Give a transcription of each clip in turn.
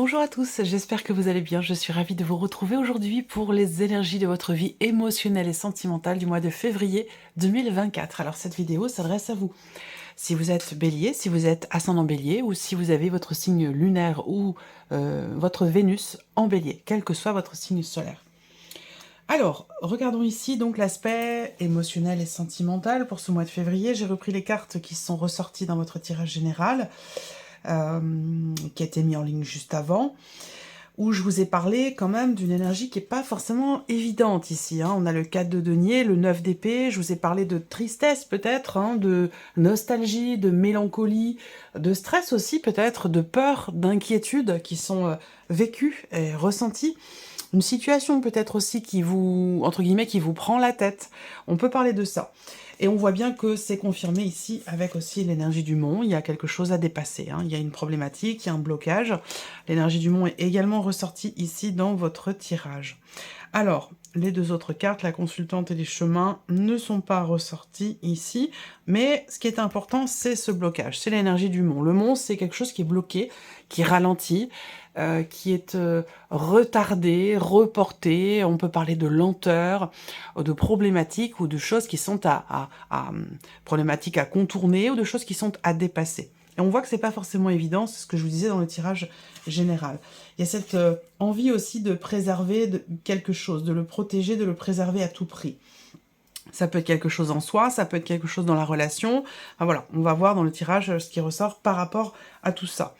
Bonjour à tous, j'espère que vous allez bien. Je suis ravie de vous retrouver aujourd'hui pour les énergies de votre vie émotionnelle et sentimentale du mois de février 2024. Alors cette vidéo s'adresse à vous. Si vous êtes bélier, si vous êtes ascendant bélier ou si vous avez votre signe lunaire ou votre Vénus en bélier, quel que soit votre signe solaire. Alors, regardons ici donc l'aspect émotionnel et sentimental pour ce mois de février. J'ai repris les cartes qui sont ressorties dans votre tirage général. Qui a été mis en ligne juste avant, où je vous ai parlé quand même d'une énergie qui n'est pas forcément évidente ici. On a le 4 de denier, le 9 d'épée, je vous ai parlé de tristesse peut-être, de nostalgie, de mélancolie, de stress aussi peut-être, de peur, d'inquiétude qui sont vécues et ressenties. Une situation peut-être aussi qui vous, entre guillemets, qui vous prend la tête. On peut parler de ça. Et on voit bien que c'est confirmé ici avec aussi l'énergie du mont. Il y a quelque chose à dépasser. Il y a une problématique, il y a un blocage. L'énergie du mont est également ressortie ici dans votre tirage. Alors, les deux autres cartes, la consultante et les chemins, ne sont pas ressortis ici. Mais ce qui est important, c'est ce blocage. C'est l'énergie du mont. Le mont, c'est quelque chose qui est bloqué, qui ralentit, qui est retardé, reporté. On peut parler de lenteur, de problématiques ou de choses qui sont problématiques à contourner ou de choses qui sont à dépasser. Et on voit que c'est pas forcément évident, c'est ce que je vous disais dans le tirage général. Il y a cette envie aussi de préserver quelque chose, de le protéger, de le préserver à tout prix. Ça peut être quelque chose en soi, ça peut être quelque chose dans la relation. Enfin, voilà, on va voir dans le tirage ce qui ressort par rapport à tout ça.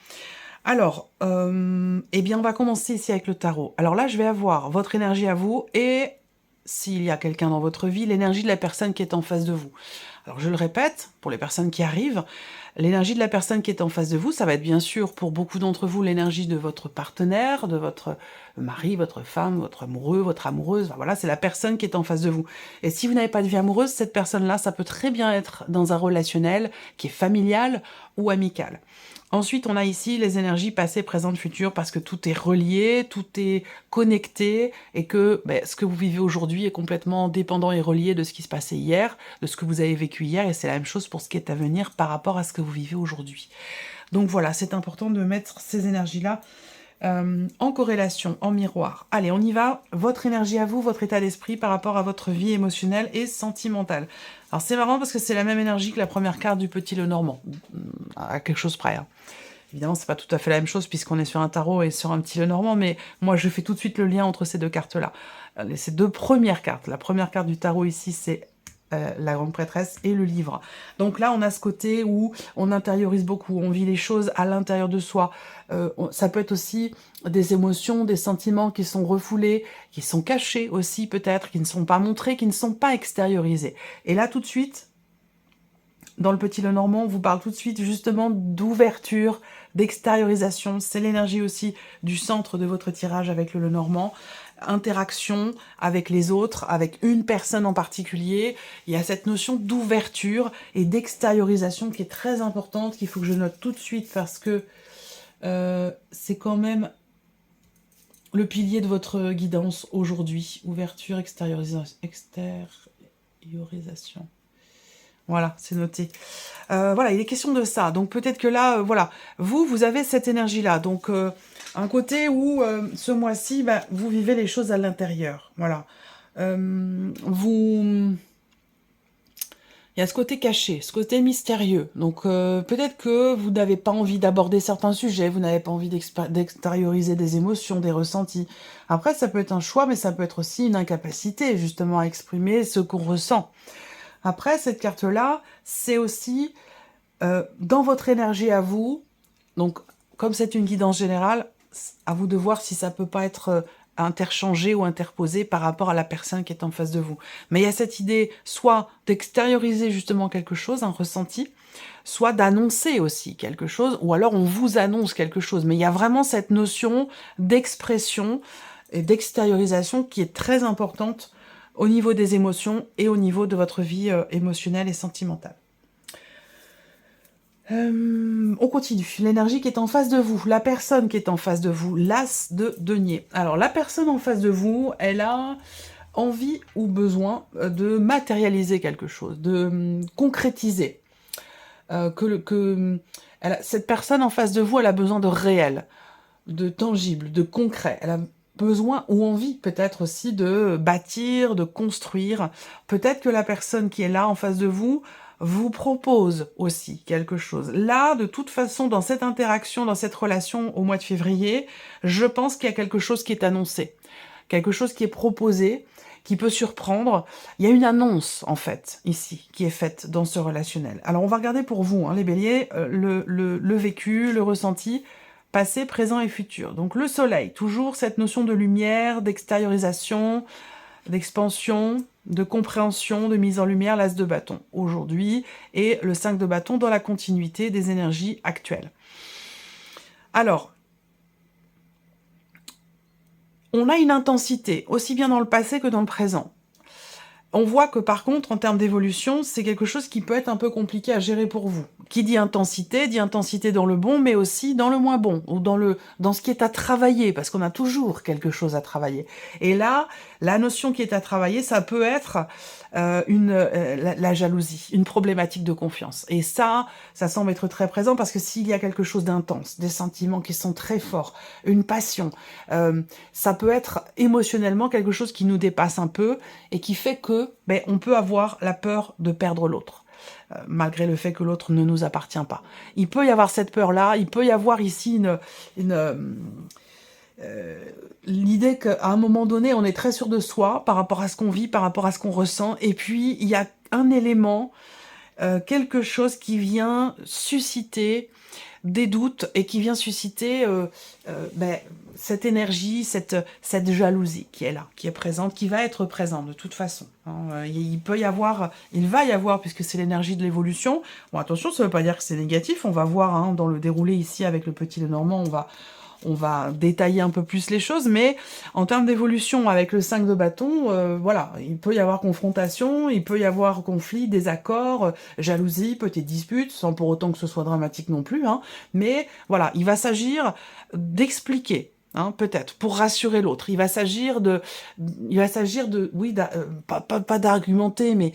Alors, eh bien, on va commencer ici avec le tarot. Alors là, je vais avoir votre énergie à vous et, s'il y a quelqu'un dans votre vie, l'énergie de la personne qui est en face de vous. Alors, je le répète, pour les personnes qui arrivent, l'énergie de la personne qui est en face de vous, ça va être bien sûr, pour beaucoup d'entre vous, l'énergie de votre partenaire, de votre mari, votre femme, votre amoureux, votre amoureuse. Enfin, voilà, c'est la personne qui est en face de vous. Et si vous n'avez pas de vie amoureuse, cette personne-là, ça peut très bien être dans un relationnel qui est familial ou amical. Ensuite, on a ici les énergies passées, présentes, futures, parce que tout est relié, tout est connecté, et que ce que vous vivez aujourd'hui est complètement dépendant et relié de ce qui se passait hier, de ce que vous avez vécu hier, et c'est la même chose pour ce qui est à venir par rapport à ce que vous vivez aujourd'hui. Donc voilà, c'est important de mettre ces énergies-là en corrélation, en miroir. Allez, on y va. Votre énergie à vous, votre état d'esprit par rapport à votre vie émotionnelle et sentimentale. Alors c'est marrant parce que c'est la même énergie que la première carte du Petit Lenormand, à quelque chose près. Évidemment, c'est pas tout à fait la même chose puisqu'on est sur un tarot et sur un Petit Lenormand, mais moi je fais tout de suite le lien entre ces deux cartes-là. Ces deux premières cartes. La première carte du tarot ici, c'est la grande prêtresse et le livre. Donc là, on a ce côté où on intériorise beaucoup, on vit les choses à l'intérieur de soi. Ça peut être aussi des émotions, des sentiments qui sont refoulés, qui sont cachés aussi peut-être, qui ne sont pas montrés, qui ne sont pas extériorisés. Et là, tout de suite, dans le Petit Lenormand, on vous parle tout de suite justement d'ouverture, d'extériorisation. C'est l'énergie aussi du centre de votre tirage avec le Lenormand. Interaction avec les autres, avec une personne en particulier. Il y a cette notion d'ouverture et d'extériorisation qui est très importante, qu'il faut que je note tout de suite parce que c'est quand même le pilier de votre guidance aujourd'hui. Ouverture, extériorisation. Voilà, c'est noté. Voilà, il est question de ça. Donc peut-être que là, voilà, vous avez cette énergie-là. Donc un côté où ce mois-ci, vous vivez les choses à l'intérieur. Voilà. Il y a ce côté caché, ce côté mystérieux. Donc peut-être que vous n'avez pas envie d'aborder certains sujets, vous n'avez pas envie d'extérioriser des émotions, des ressentis. Après, ça peut être un choix, mais ça peut être aussi une incapacité, justement, à exprimer ce qu'on ressent. Après, cette carte-là, c'est aussi dans votre énergie à vous. Donc, comme c'est une guidance générale, à vous de voir si ça peut pas être interchangé ou interposé par rapport à la personne qui est en face de vous. Mais il y a cette idée soit d'extérioriser justement quelque chose, un ressenti, soit d'annoncer aussi quelque chose, ou alors on vous annonce quelque chose. Mais il y a vraiment cette notion d'expression et d'extériorisation qui est très importante au niveau des émotions et au niveau de votre vie émotionnelle et sentimentale. On continue. L'énergie qui est en face de vous, la personne qui est en face de vous, l'as de denier. Alors, la personne en face de vous, elle a envie ou besoin de matérialiser quelque chose, de concrétiser. Cette personne en face de vous, elle a besoin de réel. de tangible, de concret. Elle a besoin ou envie peut-être aussi de bâtir, de construire. Peut-être que la personne qui est là en face de vous propose aussi quelque chose. Là, de toute façon, dans cette interaction, dans cette relation au mois de février, je pense qu'il y a quelque chose qui est annoncé, quelque chose qui est proposé, qui peut surprendre. Il y a une annonce, en fait, ici, qui est faite dans ce relationnel. Alors, on va regarder pour vous, hein, les béliers, le vécu, le ressenti, passé, présent et futur. Donc, le soleil, toujours cette notion de lumière, d'extériorisation, d'expansion, de compréhension, de mise en lumière, l'as de bâton aujourd'hui, et le 5 de bâton dans la continuité des énergies actuelles. Alors, on a une intensité, aussi bien dans le passé que dans le présent. On voit que par contre, en termes d'évolution, c'est quelque chose qui peut être un peu compliqué à gérer pour vous. Qui dit intensité dans le bon, mais aussi dans le moins bon, ou dans ce qui est à travailler, parce qu'on a toujours quelque chose à travailler. Et là, la notion qui est à travailler, ça peut être la jalousie, une problématique de confiance. Et ça semble être très présent, parce que s'il y a quelque chose d'intense, des sentiments qui sont très forts, une passion, ça peut être émotionnellement quelque chose qui nous dépasse un peu, et qui fait que on peut avoir la peur de perdre l'autre, malgré le fait que l'autre ne nous appartient pas. Il peut y avoir cette peur-là, il peut y avoir ici l'idée qu'à un moment donné, on est très sûr de soi par rapport à ce qu'on vit, par rapport à ce qu'on ressent, et puis il y a un élément, quelque chose qui vient susciter des doutes et qui vient susciter cette énergie, cette jalousie qui est là, qui est présente, qui va être présente de toute façon. Hein. Il va y avoir, puisque c'est l'énergie de l'évolution. Bon, attention, ça ne veut pas dire que c'est négatif. On va voir hein, dans le déroulé ici avec le petit Lenormand, on va détailler un peu plus les choses, mais en termes d'évolution avec le 5 de bâton, voilà, il peut y avoir confrontation, il peut y avoir conflit, désaccord, jalousie, peut-être dispute, sans pour autant que ce soit dramatique non plus, hein, mais voilà, il va s'agir d'expliquer, hein, peut-être, pour rassurer l'autre. Il va s'agir de, oui, pas d'argumenter, mais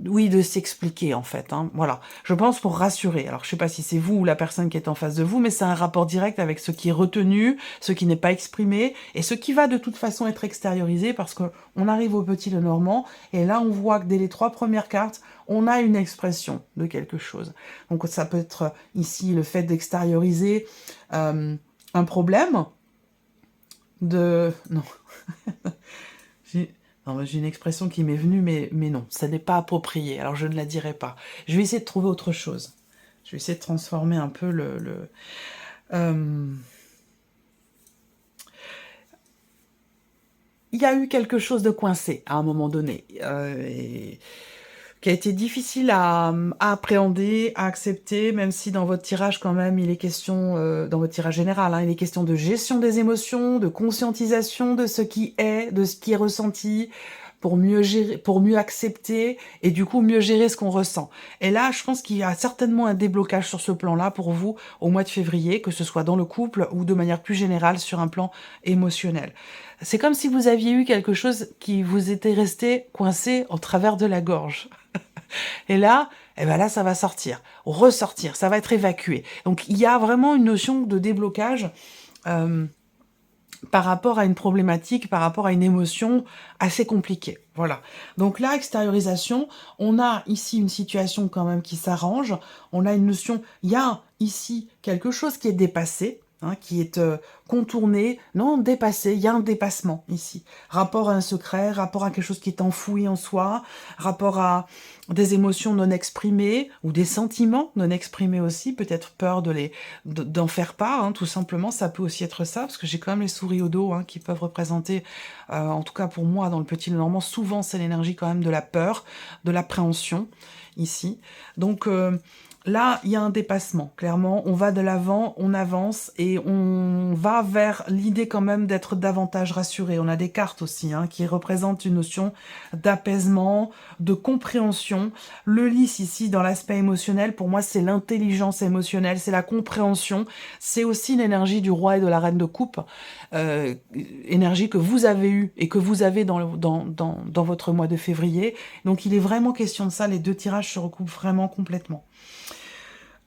oui, de s'expliquer, en fait, hein, voilà. Je pense pour rassurer. Alors, je sais pas si c'est vous ou la personne qui est en face de vous, mais c'est un rapport direct avec ce qui est retenu, ce qui n'est pas exprimé, et ce qui va de toute façon être extériorisé, parce qu'on arrive au petit Lenormand, et là, on voit que dès les 3 premières cartes, on a une expression de quelque chose. Donc, ça peut être ici le fait d'extérioriser un problème, non. J'ai une expression qui m'est venue, mais non, ça n'est pas approprié, alors je ne la dirai pas. Je vais essayer de trouver autre chose. Je vais essayer de transformer un peu Il y a eu quelque chose de coincé à un moment donné, qui a été difficile à appréhender, à accepter, même si dans votre tirage quand même, il est question, dans votre tirage général, hein, il est question de gestion des émotions, de conscientisation de ce qui est, de ce qui est ressenti, pour mieux gérer, pour mieux accepter, et du coup mieux gérer ce qu'on ressent. Et là, je pense qu'il y a certainement un déblocage sur ce plan-là pour vous au mois de février, que ce soit dans le couple ou de manière plus générale sur un plan émotionnel. C'est comme si vous aviez eu quelque chose qui vous était resté coincé au travers de la gorge. Et là, là, ça va sortir, ressortir, ça va être évacué. Donc, il y a vraiment une notion de déblocage par rapport à une problématique, par rapport à une émotion assez compliquée. Voilà. Donc là, extériorisation, on a ici une situation quand même qui s'arrange. On a une notion, il y a ici quelque chose qui est dépassé, hein, qui est contourné, non, dépassé, il y a un dépassement ici. Rapport à un secret, rapport à quelque chose qui est enfoui en soi, rapport à des émotions non exprimées, ou des sentiments non exprimés aussi, peut-être peur d'en faire part, hein, tout simplement, ça peut aussi être ça, parce que j'ai quand même les souris au dos, hein, qui peuvent représenter, en tout cas pour moi, dans le petit Lenormand, souvent c'est l'énergie quand même de la peur, de l'appréhension, ici. Donc, là, il y a un dépassement, clairement, on va de l'avant, on avance, et on va vers l'idée quand même d'être davantage rassuré. On a des cartes aussi, hein, qui représentent une notion d'apaisement, de compréhension. Le lys ici, dans l'aspect émotionnel, pour moi, c'est l'intelligence émotionnelle, c'est la compréhension, c'est aussi l'énergie du roi et de la reine de coupe, énergie que vous avez eue et que vous avez dans votre mois de février. Donc, il est vraiment question de ça, les deux tirages se recoupent vraiment complètement.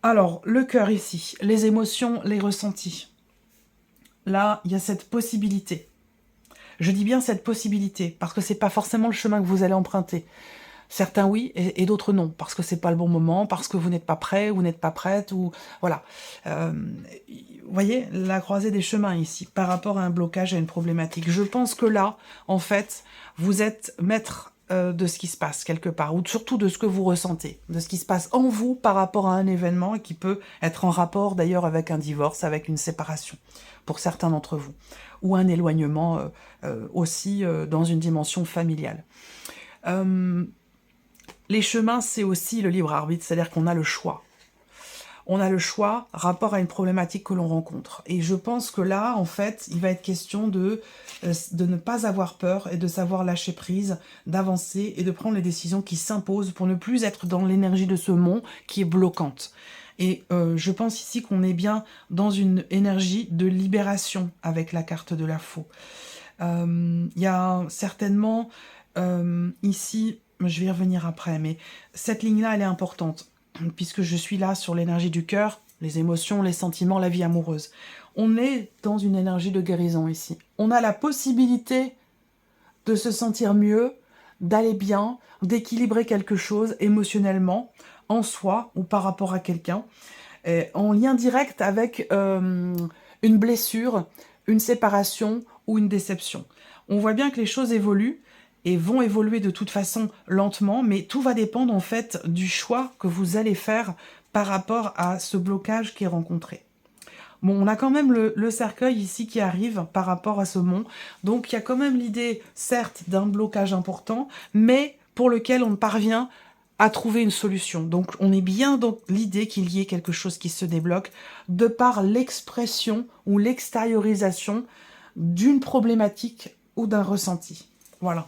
Alors, le cœur ici, les émotions, les ressentis. là, il y a cette possibilité. Je dis bien cette possibilité, parce que c'est pas forcément le chemin que vous allez emprunter. Certains oui, et d'autres non, parce que c'est pas le bon moment, parce que vous n'êtes pas prêt, ou n'êtes pas prête, ou... Voilà. Vous voyez, la croisée des chemins ici, par rapport à un blocage, à une problématique. Je pense que là, en fait, vous êtes maître de ce qui se passe quelque part, ou surtout de ce que vous ressentez, de ce qui se passe en vous par rapport à un événement, et qui peut être en rapport d'ailleurs avec un divorce, avec une séparation, pour certains d'entre vous, ou un éloignement aussi dans une dimension familiale. Les chemins, c'est aussi le libre arbitre, c'est-à-dire qu'on a le choix. On a le choix rapport à une problématique que l'on rencontre. Et je pense que là, en fait, il va être question de ne pas avoir peur et de savoir lâcher prise, d'avancer et de prendre les décisions qui s'imposent pour ne plus être dans l'énergie de ce monde qui est bloquante. Et je pense ici qu'on est bien dans une énergie de libération avec la carte de la faux. Il y a certainement ici... Je vais y revenir après, mais cette ligne-là, elle est importante, puisque je suis là sur l'énergie du cœur, les émotions, les sentiments, la vie amoureuse. On est dans une énergie de guérison ici. On a la possibilité de se sentir mieux, d'aller bien, d'équilibrer quelque chose émotionnellement, en soi ou par rapport à quelqu'un, en lien direct avec une blessure, une séparation ou une déception. On voit bien que les choses évoluent, et vont évoluer de toute façon lentement, mais tout va dépendre en fait du choix que vous allez faire par rapport à ce blocage qui est rencontré. Bon, on a quand même le cercueil ici qui arrive par rapport à ce mont, donc il y a quand même l'idée, certes, d'un blocage important, mais pour lequel on parvient à trouver une solution. Donc on est bien dans l'idée qu'il y ait quelque chose qui se débloque de par l'expression ou l'extériorisation d'une problématique ou d'un ressenti. Voilà.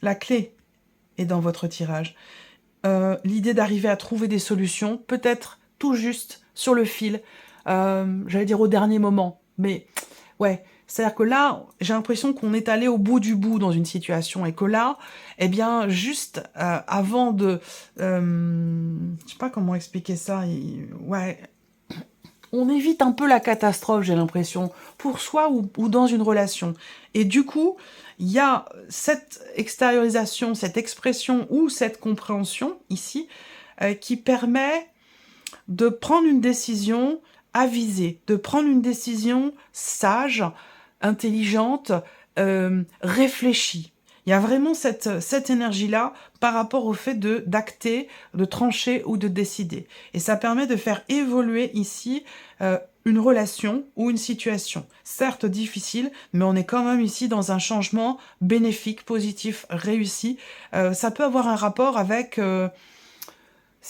La clé est dans votre tirage. L'idée d'arriver à trouver des solutions, peut-être tout juste sur le fil, j'allais dire au dernier moment, mais ouais, c'est-à-dire que là, j'ai l'impression qu'on est allé au bout du bout dans une situation, et que là, eh bien, juste avant de... je sais pas comment expliquer ça, ouais... On évite un peu la catastrophe, j'ai l'impression, pour soi ou dans une relation. Et du coup, il y a cette extériorisation, cette expression ou cette compréhension, ici, qui permet de prendre une décision avisée, de prendre une décision sage, intelligente, réfléchie. Il y a vraiment cette énergie-là par rapport au fait d'acter, de trancher ou de décider. Et ça permet de faire évoluer ici une relation ou une situation. Certes difficile, mais on est quand même ici dans un changement bénéfique, positif, réussi. Ça peut avoir un rapport avec ce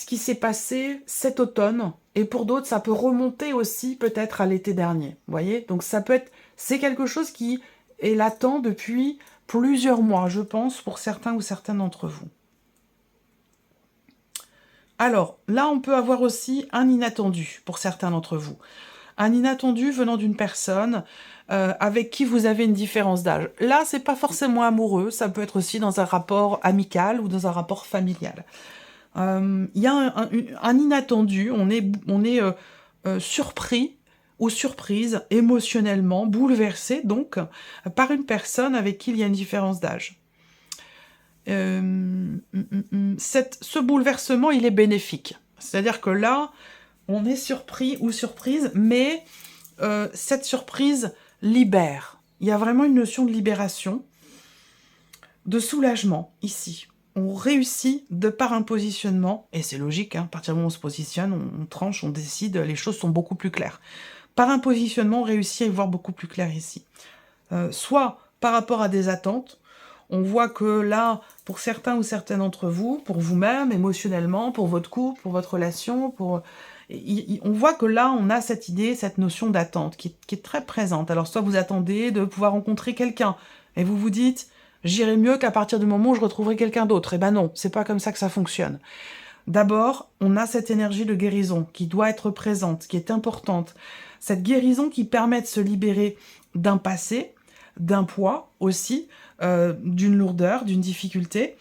qui s'est passé cet automne. Et pour d'autres, ça peut remonter aussi peut-être à l'été dernier. Vous voyez? Donc ça peut être... C'est quelque chose qui est latent depuis plusieurs mois, je pense, pour certains ou certaines d'entre vous. Alors, là, on peut avoir aussi un inattendu pour certains d'entre vous. Un inattendu venant d'une personne avec qui vous avez une différence d'âge. Là, c'est pas forcément amoureux, ça peut être aussi dans un rapport amical ou dans un rapport familial. Il y a un inattendu, on est surpris ou surprise, émotionnellement, bouleversé donc, par une personne avec qui il y a une différence d'âge. Ce bouleversement, il est bénéfique. C'est-à-dire que là, on est surpris ou surprise, mais cette surprise libère. Il y a vraiment une notion de libération, de soulagement, ici. On réussit de par un positionnement, et c'est logique, hein, à partir du moment où on se positionne, on tranche, on décide, les choses sont beaucoup plus claires. Par un positionnement, on réussit à y voir beaucoup plus clair ici. Soit par rapport à des attentes, on voit que là, pour certains ou certaines d'entre vous, pour vous-même, émotionnellement, pour votre couple, pour votre relation, on voit que là, on a cette idée, cette notion d'attente qui est très présente. Alors, soit vous attendez de pouvoir rencontrer quelqu'un, et vous vous dites, j'irai mieux qu'à partir du moment où je retrouverai quelqu'un d'autre. Eh ben non, c'est pas comme ça que ça fonctionne. D'abord, on a cette énergie de guérison qui doit être présente, qui est importante. Cette guérison qui permet de se libérer d'un passé, d'un poids aussi, d'une lourdeur, d'une difficulté,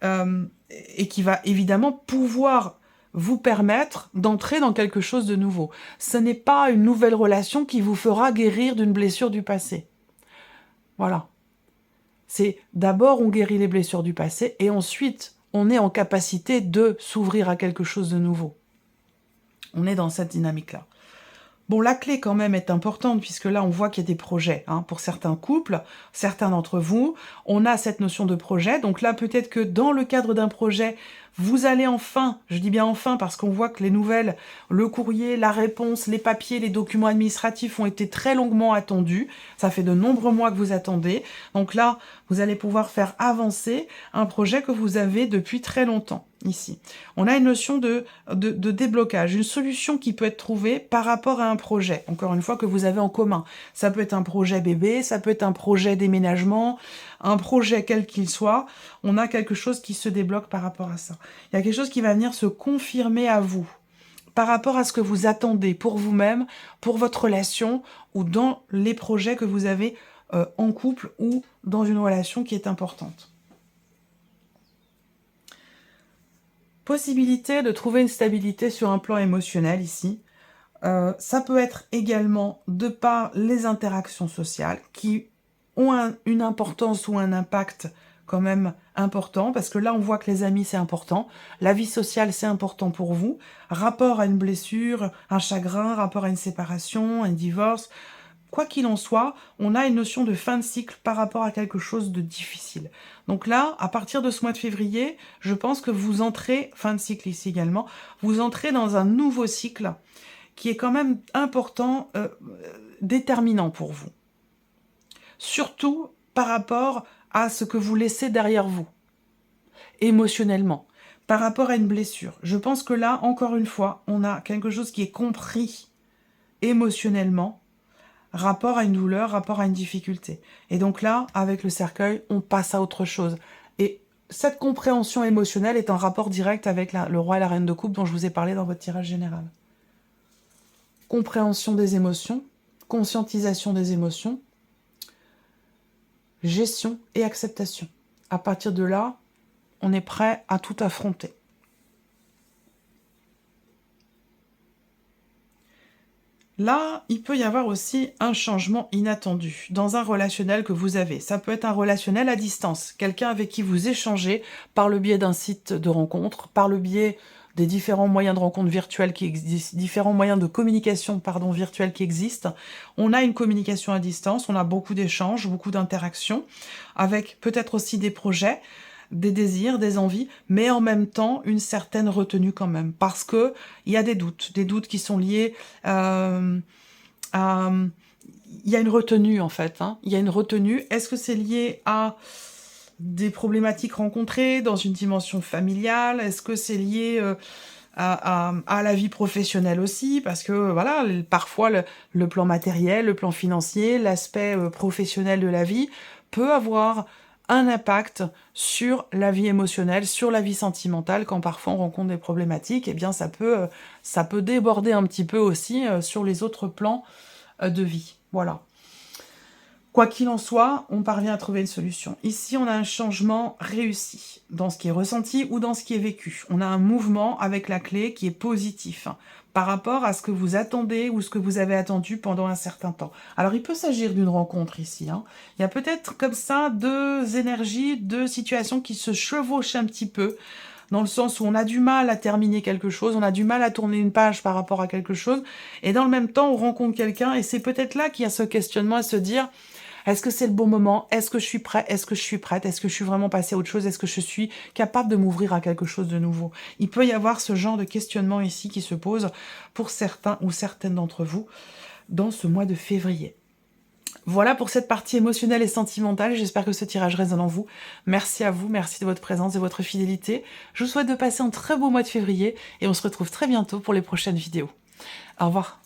et qui va évidemment pouvoir vous permettre d'entrer dans quelque chose de nouveau. Ce n'est pas une nouvelle relation qui vous fera guérir d'une blessure du passé. Voilà. C'est d'abord on guérit les blessures du passé et ensuite on est en capacité de s'ouvrir à quelque chose de nouveau. On est dans cette dynamique-là. Bon, la clé quand même est importante, puisque là, on voit qu'il y a des projets. Hein, pour certains couples, certains d'entre vous, on a cette notion de projet. Donc là, peut-être que dans le cadre d'un projet, vous allez enfin, je dis bien enfin, parce qu'on voit que les nouvelles, le courrier, la réponse, les papiers, les documents administratifs ont été très longuement attendus. Ça fait de nombreux mois que vous attendez. Donc là, vous allez pouvoir faire avancer un projet que vous avez depuis très longtemps. Ici, on a une notion de déblocage, une solution qui peut être trouvée par rapport à un projet, encore une fois, que vous avez en commun. Ça peut être un projet bébé, ça peut être un projet déménagement, un projet quel qu'il soit, on a quelque chose qui se débloque par rapport à ça. Il y a quelque chose qui va venir se confirmer à vous, par rapport à ce que vous attendez pour vous-même, pour votre relation, ou dans les projets que vous avez en couple, ou dans une relation qui est importante. Possibilité de trouver une stabilité sur un plan émotionnel ici. Ça peut être également de par les interactions sociales qui ont une importance ou un impact quand même important, parce que là on voit que les amis c'est important, la vie sociale c'est important pour vous, rapport à une blessure, un chagrin, rapport à une séparation, un divorce. Quoi qu'il en soit, on a une notion de fin de cycle par rapport à quelque chose de difficile. Donc là, à partir de ce mois de février, je pense que vous entrez, fin de cycle ici également, vous entrez dans un nouveau cycle qui est quand même important, déterminant pour vous. Surtout par rapport à ce que vous laissez derrière vous, émotionnellement, par rapport à une blessure. Je pense que là, encore une fois, on a quelque chose qui est compris émotionnellement, rapport à une douleur, rapport à une difficulté. Et donc là, avec le cercueil, on passe à autre chose. Et cette compréhension émotionnelle est en rapport direct avec le roi et la reine de coupe dont je vous ai parlé dans votre tirage général. Compréhension des émotions, conscientisation des émotions, gestion et acceptation. À partir de là, on est prêt à tout affronter. Là, il peut y avoir aussi un changement inattendu dans un relationnel que vous avez. Ça peut être un relationnel à distance, quelqu'un avec qui vous échangez par le biais d'un site de rencontre, par le biais des différents moyens de rencontre virtuels qui existent, différents moyens de communication, virtuels qui existent. On a une communication à distance, on a beaucoup d'échanges, beaucoup d'interactions, avec peut-être aussi des projets, des désirs, des envies, mais en même temps une certaine retenue quand même, parce que il y a des doutes qui sont liés à... Il y a une retenue en fait, hein. Il y a une retenue. Est-ce que c'est lié à des problématiques rencontrées dans une dimension familiale? Est-ce que c'est lié à la vie professionnelle aussi? Parce que voilà, parfois le plan matériel, le plan financier, l'aspect professionnel de la vie peut avoir un impact sur la vie émotionnelle, sur la vie sentimentale. Quand parfois on rencontre des problématiques, eh bien ça peut déborder un petit peu aussi sur les autres plans de vie. Voilà. Quoi qu'il en soit, on parvient à trouver une solution. Ici, on a un changement réussi dans ce qui est ressenti ou dans ce qui est vécu. On a un mouvement avec la clé qui est positif par rapport à ce que vous attendez ou ce que vous avez attendu pendant un certain temps. Alors, il peut s'agir d'une rencontre ici. Il y a peut-être comme ça deux énergies, deux situations qui se chevauchent un petit peu, dans le sens où on a du mal à terminer quelque chose, on a du mal à tourner une page par rapport à quelque chose, et dans le même temps, on rencontre quelqu'un, et c'est peut-être là qu'il y a ce questionnement à se dire... Est-ce que c'est le bon moment? Est-ce que je suis prêt? Est-ce que je suis prête? Est-ce que je suis vraiment passée à autre chose? Est-ce que je suis capable de m'ouvrir à quelque chose de nouveau? Il peut y avoir ce genre de questionnement ici qui se pose pour certains ou certaines d'entre vous dans ce mois de février. Voilà pour cette partie émotionnelle et sentimentale. J'espère que ce tirage résonne en vous. Merci à vous, merci de votre présence et de votre fidélité. Je vous souhaite de passer un très beau mois de février et on se retrouve très bientôt pour les prochaines vidéos. Au revoir.